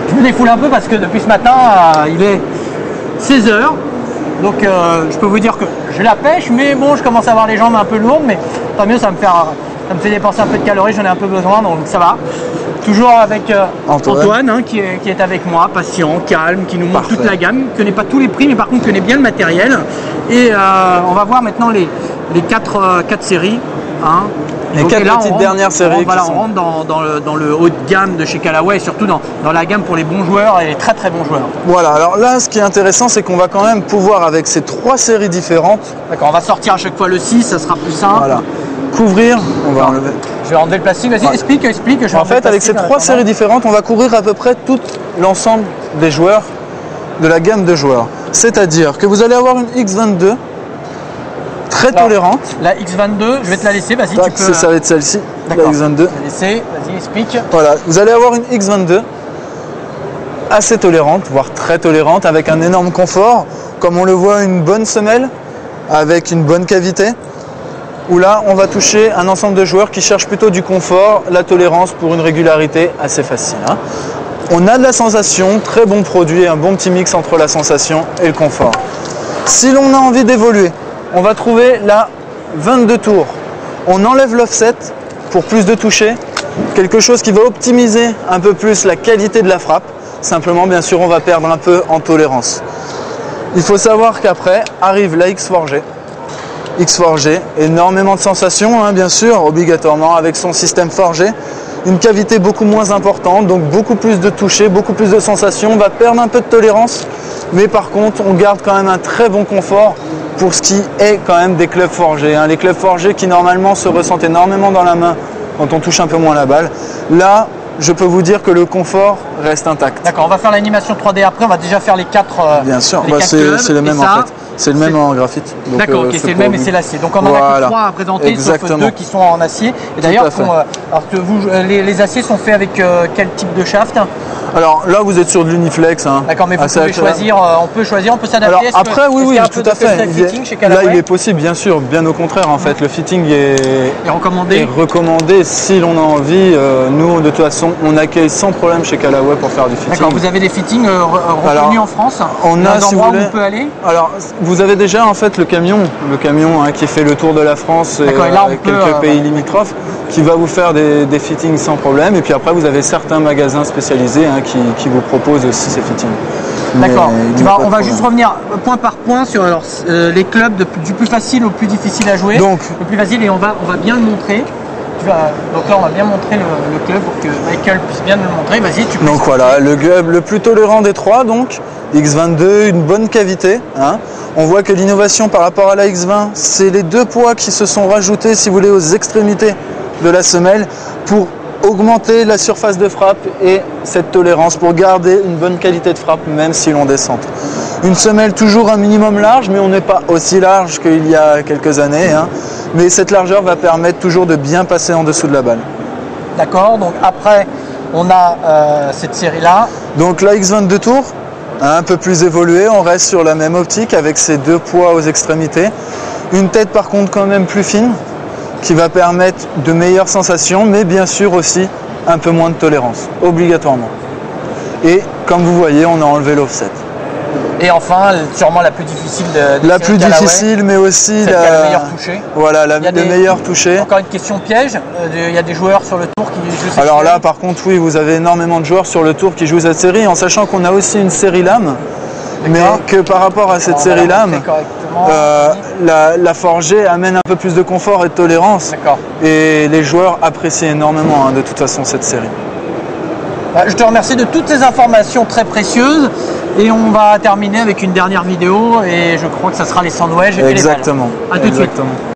Je me défoule un peu parce que depuis ce matin, il est 16 h. Donc je peux vous dire que je la pêche, mais bon, je commence à avoir les jambes un peu lourdes, mais tant mieux, ça me fait dépenser un peu de calories, j'en ai un peu besoin, donc ça va. Toujours avec Antoine hein, qui est avec moi, patient, calme, qui nous montre toute la gamme, qui connaît pas tous les prix, mais par contre connaît bien le matériel. Et on va voir maintenant les 4 séries. Hein. Les 4 petites dernières séries. On rentre dans le haut de gamme de chez Callaway et surtout dans la gamme pour les bons joueurs et les très très bons joueurs. Voilà, alors là ce qui est intéressant c'est qu'on va quand même pouvoir avec ces 3 séries différentes. D'accord, on va sortir à chaque fois le 6, ça sera plus simple. Voilà. Couvrir, on va enlever. Je vais enlever le plastique, vas-y explique. En fait avec ces 3 séries différentes on va couvrir à peu près tout l'ensemble des joueurs de la gamme de joueurs. C'est-à-dire que vous allez avoir une X22 très tolérante. La X22, je vais te la laisser, vas-y, tu peux. Ça va être celle-ci, la X22. Je vais la laisser, vas-y, explique. Voilà, vous allez avoir une X22 assez tolérante, voire très tolérante, avec un énorme confort. Comme on le voit, une bonne semelle, avec une bonne cavité. Où là, on va toucher un ensemble de joueurs qui cherchent plutôt du confort, la tolérance pour une régularité assez facile. Hein. On a de la sensation, très bon produit, un bon petit mix entre la sensation et le confort. Si l'on a envie d'évoluer, on va trouver la 22 tours. On enlève l'offset pour plus de toucher, quelque chose qui va optimiser un peu plus la qualité de la frappe. Simplement, bien sûr, on va perdre un peu en tolérance. Il faut savoir qu'après arrive la X4G. X4G, énormément de sensations, hein, bien sûr, obligatoirement avec son système forgé. Une cavité beaucoup moins importante, donc beaucoup plus de toucher, beaucoup plus de sensations. On va perdre un peu de tolérance, mais par contre, on garde quand même un très bon confort pour ce qui est quand même des clubs forgés. Hein. Les clubs forgés qui normalement se ressentent énormément dans la main quand on touche un peu moins la balle. Là, je peux vous dire que le confort reste intact. D'accord, on va faire l'animation 3D après, on va déjà faire les 4 bien sûr, c'est le même en fait. C'est le même en graphite. D'accord, ok, c'est le même et c'est l'acier. Donc on en a que 3 à présenter, exactement. Sauf 2 qui sont en acier. Et d'ailleurs, les aciers sont faits avec quel type de shaft? Alors là, vous êtes sur de l'uniflex. Hein. D'accord, mais vous pouvez choisir, on peut s'adapter. Après, oui, tout à fait. Là, il est possible, bien sûr, bien au contraire. En fait, le fitting est recommandé si l'on a envie. Nous, de toute façon, on accueille sans problème chez Callaway pour faire du fitting. D'accord, vous avez des fittings reconnus en France? On a, si vous voulez, où on peut aller? Alors, vous avez déjà en fait le camion hein, qui fait le tour de la France et avec quelques pays limitrophes, qui va vous faire des fittings sans problème. Et puis après, vous avez certains magasins spécialisés hein, qui vous proposent aussi ces fittings. D'accord. On va juste revenir point par point sur les clubs du plus facile au plus difficile à jouer. Donc, le plus facile, et on va bien le montrer. Donc là, on va bien montrer le club pour que Michael puisse bien nous le montrer. Vas-y, tu peux. Donc voilà, le club le plus tolérant des 3, donc X22, une bonne cavité. Hein. On voit que l'innovation par rapport à la X20, c'est les 2 poids qui se sont rajoutés, si vous voulez, aux extrémités de la semelle pour augmenter la surface de frappe et cette tolérance pour garder une bonne qualité de frappe même si l'on descend. Une semelle toujours un minimum large, mais on n'est pas aussi large qu'il y a quelques années. Hein. Mais cette largeur va permettre toujours de bien passer en dessous de la balle. D'accord, donc après on a cette série-là. Donc la X22 tours, un peu plus évoluée, on reste sur la même optique avec ces 2 poids aux extrémités. Une tête par contre quand même plus fine, qui va permettre de meilleures sensations, mais bien sûr aussi un peu moins de tolérance, obligatoirement. Et comme vous voyez, on a enlevé l'offset. Et enfin, sûrement la plus difficile de la plus difficile, mais aussi le meilleur toucher. Voilà, le meilleur toucher. Encore une question piège, il y a des joueurs sur le tour qui jouent cette série. Alors là, par contre, oui, vous avez énormément de joueurs sur le tour qui jouent cette série, en sachant qu'on a aussi une série lame, mais que par rapport à cette série lame, la forgée amène un peu plus de confort et de tolérance. Et les joueurs apprécient énormément, hein, de toute façon, cette série. Je te remercie de toutes ces informations très précieuses. Et on va terminer avec une dernière vidéo et je crois que ça sera les sandwichs et exactement. les balles. À tout de suite.